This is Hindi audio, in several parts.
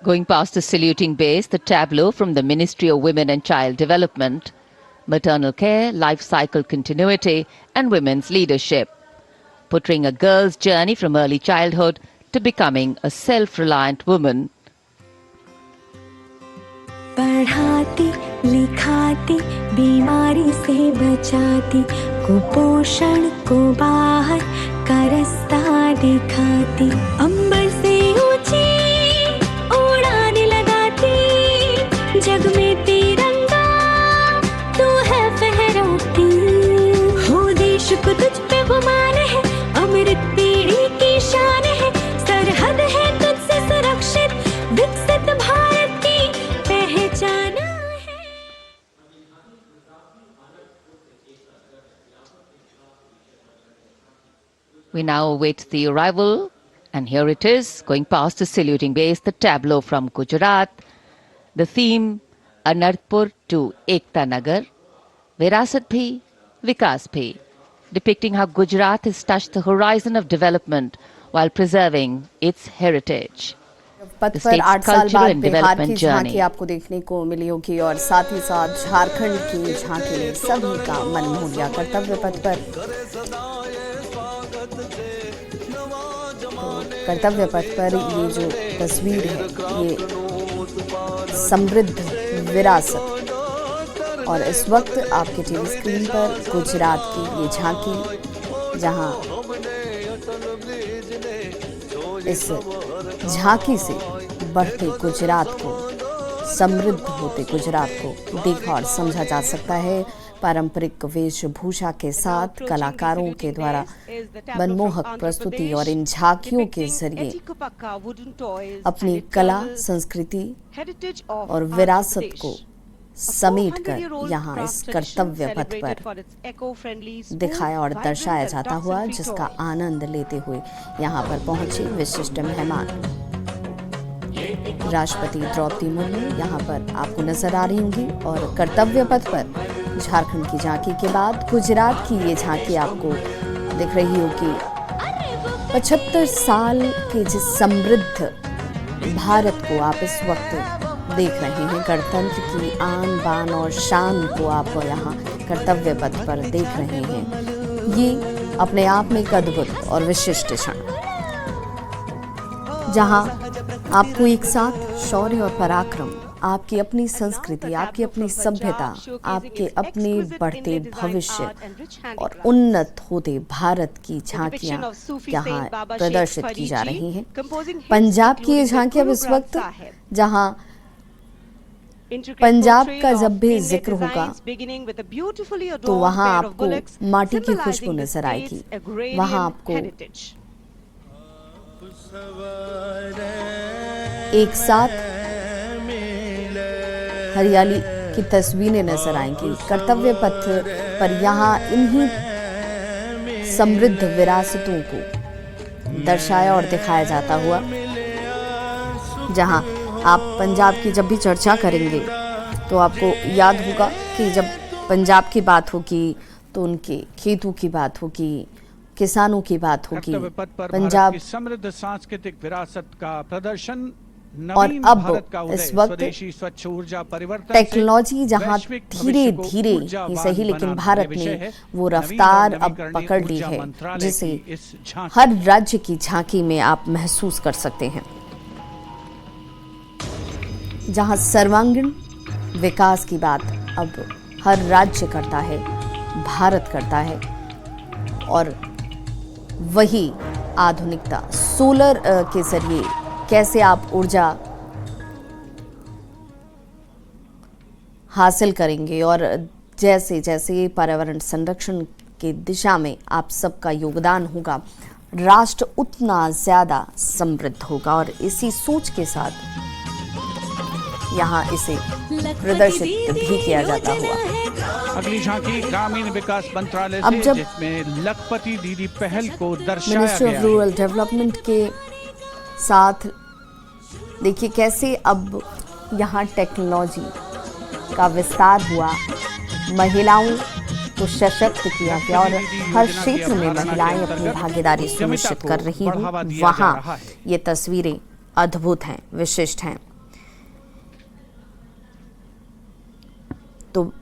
Going past the saluting base, the tableau from the Ministry of Women and Child Development, maternal care, life cycle continuity, and women's leadership, portraying a girl's journey from early childhood to becoming a self-reliant woman. पढ़ाती लिखाती बीमारी से बचाती कुपोषण को बाहर का रास्ता दिखाती अंबर से ऊंची उड़ान लगाती जग में तिरंगा तू है फहराती हो देश को तुझ पे गुमान है अमृत पीढ़ी की शान है सरहद है तुझसे सुरक्षित विकसित भारत की पहचान है। We now await the arrival, and here it is, going past the saluting base, the tableau from Gujarat, the theme Anarpur to Ekta Nagar, Virasat Bhi, Vikas Bhi, depicting how Gujarat has touched the horizon of development while preserving its heritage. पथ The पर state's 8 साल cultural बाद and बिहार की development झांकी journey. आपको देखने को मिली होगी और साथ ही साथ झारखंड की झांकी ने सभी का मन मोह लिया। कर्तव्य पथ पर ये जो तस्वीर है ये समृद्ध विरासत और इस वक्त आपके टीवी स्क्रीन पर गुजरात की ये झांकी जहां इस झांकी से बढ़ते गुजरात को समृद्ध होते गुजरात को देखा और समझा जा सकता है। पारंपरिक वेशभूषा के साथ कलाकारों के द्वारा मनमोहक प्रस्तुति और इन झांकियों के जरिए अपनी कला संस्कृति और विरासत को समेटकर यहाँ इस कर्तव्य पथ पर दिखाया और दर्शाया जाता हुआ जिसका आनंद लेते हुए यहाँ पर पहुंचे विशिष्ट मेहमान। राष्ट्रपति द्रौपदी मुर्मू यहाँ पर आपको नजर आ रही होंगी और कर्तव्य पथ पर झारखंड की झांकी के बाद गुजरात की ये झांकी आपको दिख रही होगी। 75 साल के जिस समृद्ध भारत को आप इस वक्त देख रहे हैं, गणतंत्र की आन बान और शान को आप यहाँ कर्तव्य पथ पर देख रहे हैं। ये अपने आप में एक अद्भुत और विशिष्ट क्षण जहां आपको एक साथ शौर्य और पराक्रम, आपकी अपनी संस्कृति, आपकी अपनी सभ्यता, आपके अपने बढ़ते भविष्य और उन्नत होते भारत की झांकियां यहाँ प्रदर्शित की जा रही हैं। पंजाब की ये झांकी अब इस वक्त जहां पंजाब का जब भी जिक्र होगा तो वहां आपको माटी की खुशबू नजर आएगी, वहां आपको एक साथ हरियाली की तस्वीरें नजर आएंगी। कर्तव्य पथ पर यहाँ इन्हीं समृद्ध विरासतों को दर्शाया और दिखाया जाता हुआ जहाँ आप पंजाब की जब भी चर्चा करेंगे तो आपको याद होगा कि जब पंजाब की बात होगी तो उनके खेतों की बात होगी, किसानों की बात होगी। पंजाब समृद्ध सांस्कृतिक विरासत का प्रदर्शन और अब इस वक्त टेक्नोलॉजी जहां धीरे धीरे ही सही लेकिन भारत ने वो रफ्तार अब पकड़ ली है जिसे हर राज्य की झांकी में आप महसूस कर सकते हैं, जहां सर्वांगीण विकास की बात अब हर राज्य करता है, भारत करता है। और वही आधुनिकता सोलर के जरिए कैसे आप ऊर्जा हासिल करेंगे और जैसे जैसे पर्यावरण संरक्षण की दिशा में आप सबका योगदान होगा, राष्ट्र उतना ज्यादा समृद्ध होगा। और इसी सोच के साथ यहाँ इसे प्रदर्शित भी किया जाता हुआ अगली झांकी ग्रामीण विकास मंत्रालय अब से जब जिसमें लखपति दीदी पहल को दर्शाया मिनिस्ट्री गया ऑफ रूरल डेवलपमेंट के साथ देखिए कैसे अब यहाँ टेक्नोलॉजी का विस्तार हुआ, महिलाओं को सशक्त किया गया और हर क्षेत्र में महिलाएं अपनी भागीदारी सुनिश्चित कर रही हूँ। वहाँ ये तस्वीरें अद्भुत हैं, विशिष्ट हैं। तो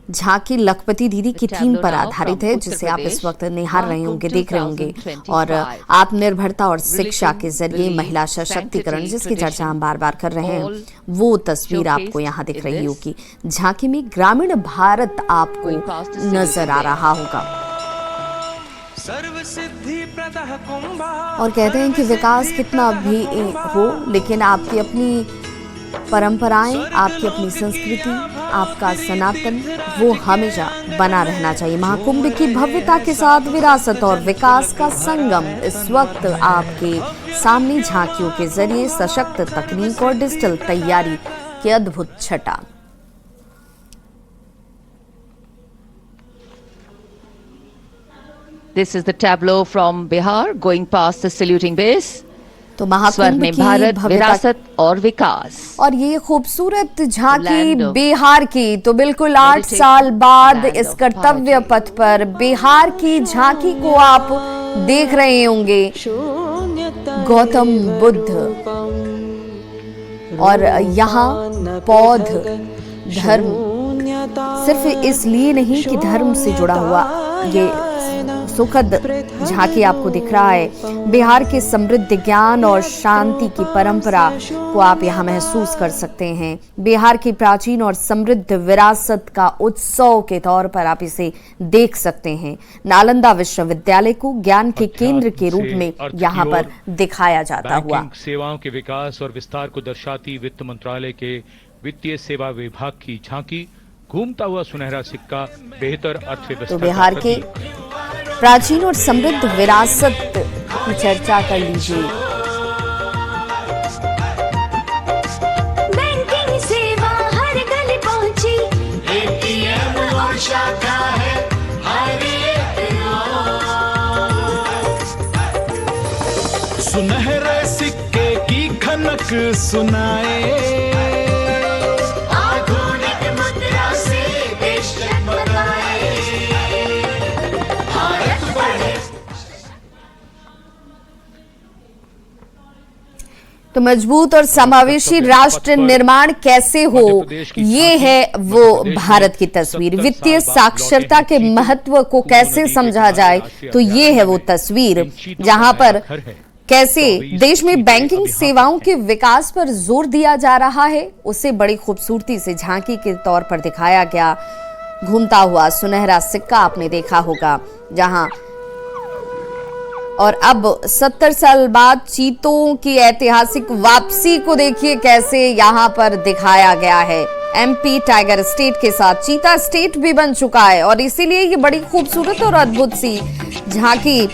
झांकी लखपति दीदी की थीम पर आधारित है, जिसे आप इस वक्त निहार रहे होंगे, देख रहे होंगे। और आत्मनिर्भरता और शिक्षा के जरिए महिला सशक्तिकरण, जिसकी चर्चा हम बार बार कर रहे हैं, वो तस्वीर आपको यहाँ दिख रही होगी। झांकी में ग्रामीण भारत आपको नजर आ रहा होगा। और कहते हैं कि विकास कितना भी हो, लेकिन आपकी अपनी परंपराएं, आपकी अपनी संस्कृति, आपका सनातन, वो हमेशा बना रहना चाहिए। महाकुंभ की भव्यता के साथ विरासत और विकास का संगम इस वक्त आपके सामने झांकियों के जरिए सशक्त तकनीक और डिजिटल तैयारी की अद्भुत छटा। This is the tableau from Bihar going past the saluting base. तो महाकुंभ की भारत, विरासत और विकास। और ये खूबसूरत झांकी बिहार की, तो बिल्कुल 8 साल बाद इस कर्तव्य पथ पर बिहार की झांकी को आप देख रहे होंगे। गौतम बुद्ध, और यहाँ बौद्ध धर्म सिर्फ इसलिए नहीं कि धर्म से जुड़ा हुआ ये सुखद झांकी आपको दिख रहा है। बिहार के समृद्ध ज्ञान और शांति की परंपरा को आप यहाँ महसूस कर सकते हैं। बिहार की प्राचीन और समृद्ध विरासत का उत्सव के तौर पर आप इसे देख सकते हैं। नालंदा विश्वविद्यालय को ज्ञान के केंद्र के रूप में यहाँ पर दिखाया जाता हुआ। सेवाओं के विकास और विस्तार को दर्शाती वित्त मंत्रालय के वित्तीय सेवा विभाग की झांकी, घूमता हुआ सुनहरा सिक्का, बेहतर अर्थव्यवस्था। तो बिहार के प्राचीन और समृद्ध विरासत की चर्चा कर लीजिए। बैंकिंग सेवा हर गली पहुंची, एटीएम और शाखा है हर एक रोज। सुनहरे सिक्के की खनक सुनाए, तो मजबूत और समावेशी राष्ट्र निर्माण कैसे हो, ये है वो भारत की तस्वीर। वित्तीय साक्षरता के महत्व को कैसे समझा जाए, तो ये है वो तस्वीर जहां पर कैसे देश में बैंकिंग सेवाओं के विकास पर जोर दिया जा रहा है, उसे बड़ी खूबसूरती से झांकी के तौर पर दिखाया गया। घूमता हुआ सुनहरा सिक्का आपने देखा होगा, जहां और अब 70 साल बाद चीतों की ऐतिहासिक वापसी को देखिए कैसे यहाँ पर दिखाया गया है। एमपी टाइगर स्टेट के साथ चीता स्टेट भी बन चुका है, और इसीलिए ये बड़ी खूबसूरत और अद्भुत सी झांकी,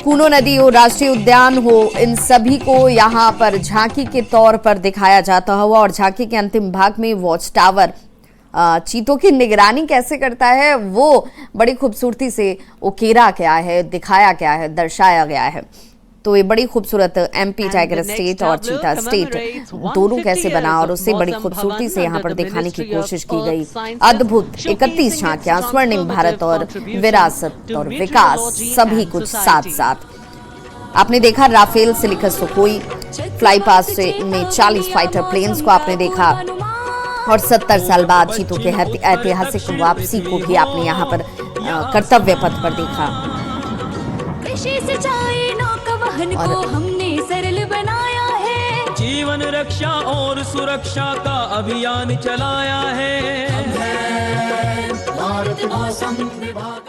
कूनो नदी हो, राष्ट्रीय उद्यान हो, इन सभी को यहाँ पर झांकी के तौर पर दिखाया जाता हुआ। और झांकी के अंतिम भाग में वॉच टावर चीतों की निगरानी कैसे करता है, वो बड़ी खूबसूरती से उकेरा गया है, दिखाया गया है, दर्शाया गया है। तो ये बड़ी खूबसूरत एमपी टाइगर स्टेट और चीता स्टेट दोनों कैसे बना, और उससे बड़ी खूबसूरती से यहाँ पर दिखाने की कोशिश की गई। अद्भुत 31 झांकियां, स्वर्णिम भारत और विरासत और विकास, सभी कुछ साथ साथ। आपने देखा राफेल से लेकर सुखोई फ्लाई पास्ट में 40 फाइटर प्लेन्स को आपने देखा, और 70 साल बाद चीतों के ऐतिहासिक वापसी को भी आपने यहाँ पर कर्तव्य पथ पर देखा। और हमने सरल बनाया है, जीवन रक्षा और सुरक्षा का अभियान चलाया है। भारत मौसम विभाग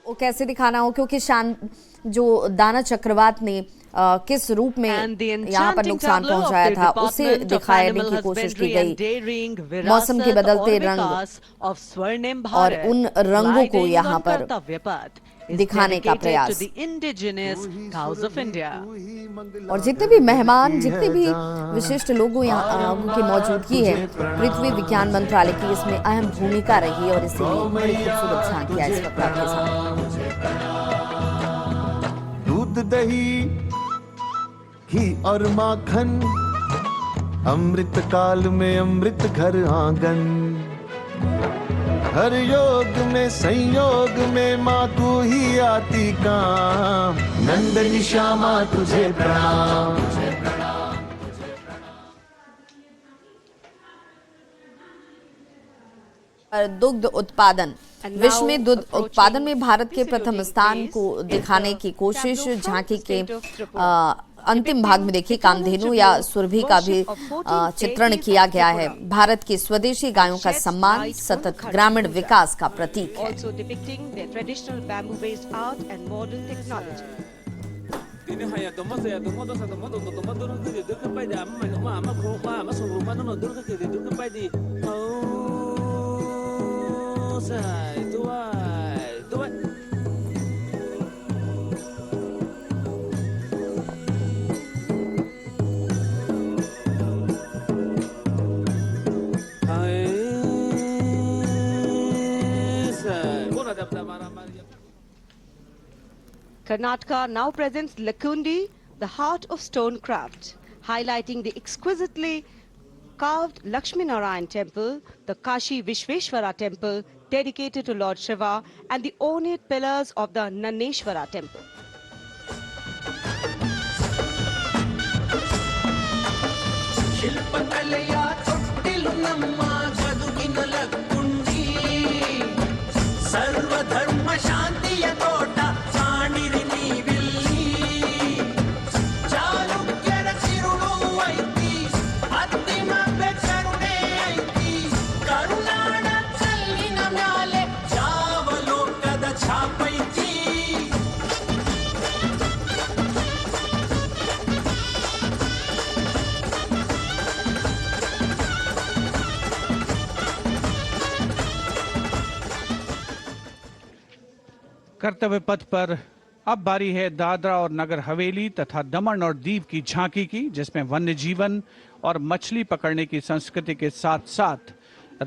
वो कैसे दिखाना हो, क्योंकि जो दाना चक्रवात ने किस रूप में यहाँ पर नुकसान पहुंचाया था, उसे दिखाने की कोशिश की गई। मौसम के बदलते रंग और उन रंगों को यहाँ पर दिखाने का प्रयास। और जितने भी मेहमान, जितने भी विशिष्ट लोगों यहाँ की मौजूदगी है, पृथ्वी विज्ञान मंत्रालय की इसमें अहम भूमिका रही, और इसीलिए बड़ी खूबसूरत झांकियां इस वक्त आपके सामने। दूध दही घी और माखन, अमृत काल में अमृत घर आंगन, हर योग में संयोग में माँ तू ही आती काम, नंदनी श्यामा तुझे प्रणाम। दुग्ध उत्पादन। विश्व में दुग्ध उत्पादन में भारत के प्रथम स्थान को दिखाने की कोशिश। झांकी के अंतिम भाग में देखिए कामधेनु या सुरभि का भी चित्रण किया गया है। भारत की स्वदेशी गायों का सम्मान सतत ग्रामीण विकास का प्रतीक है। Karnataka now presents Lakundi, the heart of stone craft, highlighting the exquisitely carved Lakshmi Narayan temple, the Kashi Vishveshwara temple dedicated to Lord Shiva, and the ornate pillars of the Naneshwara temple. कर्तव्य पथ पर अब बारी है दादरा और नगर हवेली तथा दमन और दीव की झांकी की, जिसमें वन्य जीवन और मछली पकड़ने की संस्कृति के साथ साथ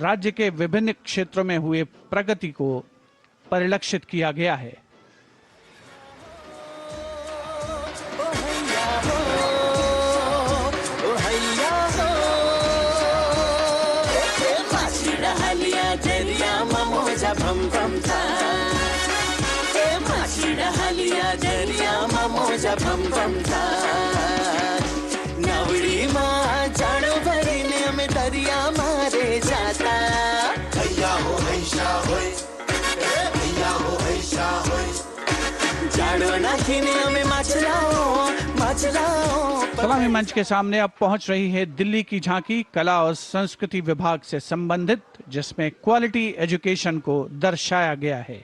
राज्य के विभिन्न क्षेत्रों में हुए प्रगति को परिलक्षित किया गया है। सलामी मंच के सामने अब पहुंच रही है दिल्ली की झांकी, कला और संस्कृति विभाग से संबंधित, जिसमें क्वालिटी एजुकेशन को दर्शाया गया है।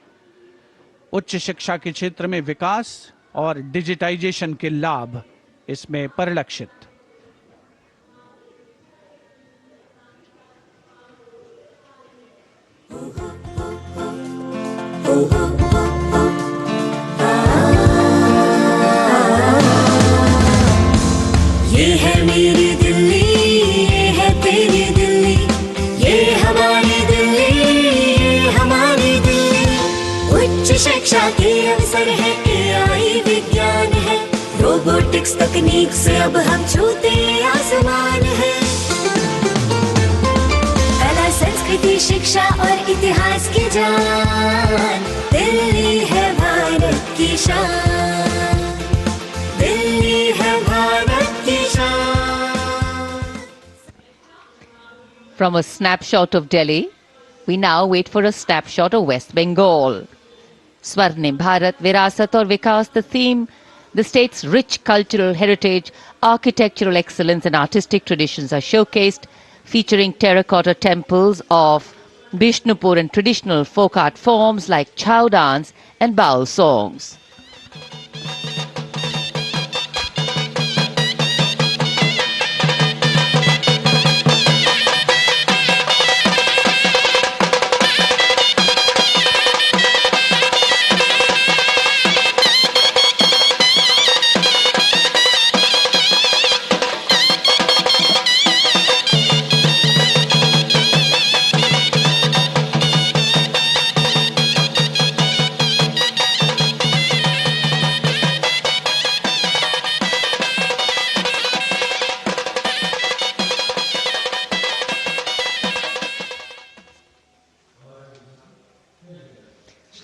उच्च शिक्षा के क्षेत्र में विकास और डिजिटाइजेशन के लाभ इसमें परिलक्षित। ये है मेरी दिल्ली, ये है तेरी दिल्ली, ये हमारी दिल्ली, ये हमारी दिल्ली। उच्च शिक्षा के अवसर है, AI विज्ञान है, रोबोटिक्स तकनीक से अब हम छूते आसमान है। कला संस्कृति शिक्षा और इतिहास की जान, दिल्ली है भारत की शान, दिल्ली है भारत की शान। From a snapshot of Delhi, we now wait for a snapshot of West Bengal. Swarnim Bharat, Virasat aur Vikas, the theme, the state's rich cultural heritage, architectural excellence and artistic traditions are showcased, featuring terracotta temples of Bishnupur and traditional folk art forms like chow dance and baul songs.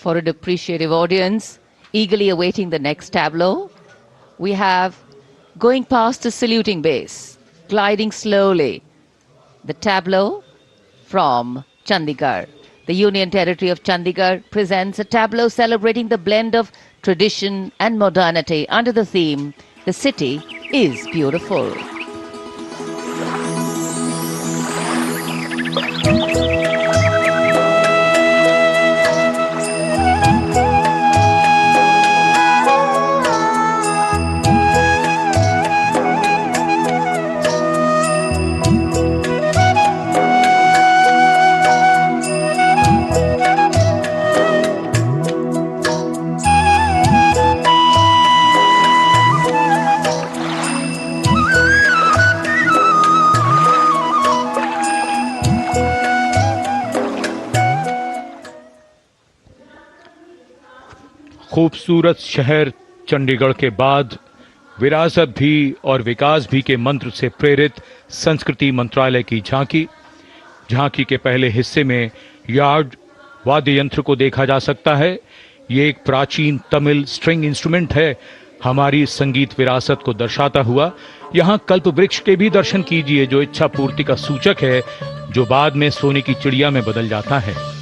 For an appreciative audience, eagerly awaiting the next tableau, we have going past the saluting base, gliding slowly, the tableau from Chandigarh. The Union Territory of Chandigarh presents a tableau celebrating the blend of tradition and modernity under the theme, "The City is Beautiful." खूबसूरत शहर चंडीगढ़ के बाद विरासत भी और विकास भी के मंत्र से प्रेरित संस्कृति मंत्रालय की झांकी के पहले हिस्से में यार्ड वाद्य यंत्र को देखा जा सकता है। ये एक प्राचीन तमिल स्ट्रिंग इंस्ट्रूमेंट है, हमारी संगीत विरासत को दर्शाता हुआ। यहाँ कल्प वृक्ष के भी दर्शन कीजिए, जो इच्छा पूर्ति का सूचक है, जो बाद में सोने की चिड़िया में बदल जाता है।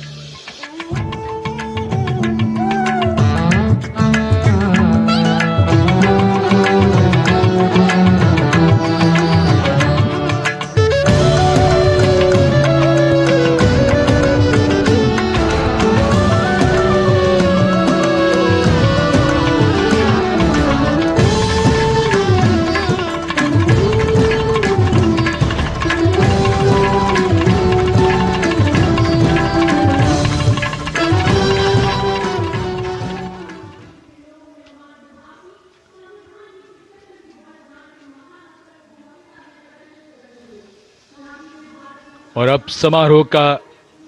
और अब समारोह का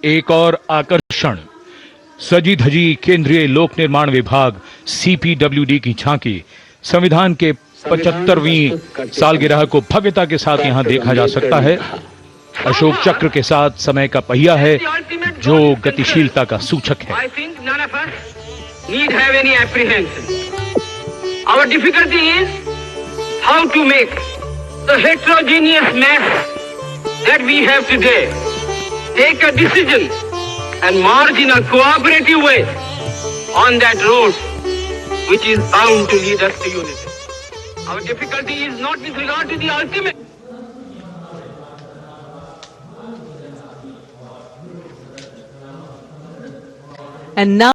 एक और आकर्षण, सजी धजी केंद्रीय लोक निर्माण विभाग CPWD की झांकी। संविधान के 75वीं सालगिरह को भव्यता के साथ यहां देखा जा सकता है। अशोक चक्र के साथ समय का पहिया है, जो गतिशीलता का सूचक है। Our difficulty is how to make the heterogeneous mass that we have today take a decision and march in a cooperative way on that road which is bound to lead us to unity. Our difficulty is not with regard to the ultimate. And now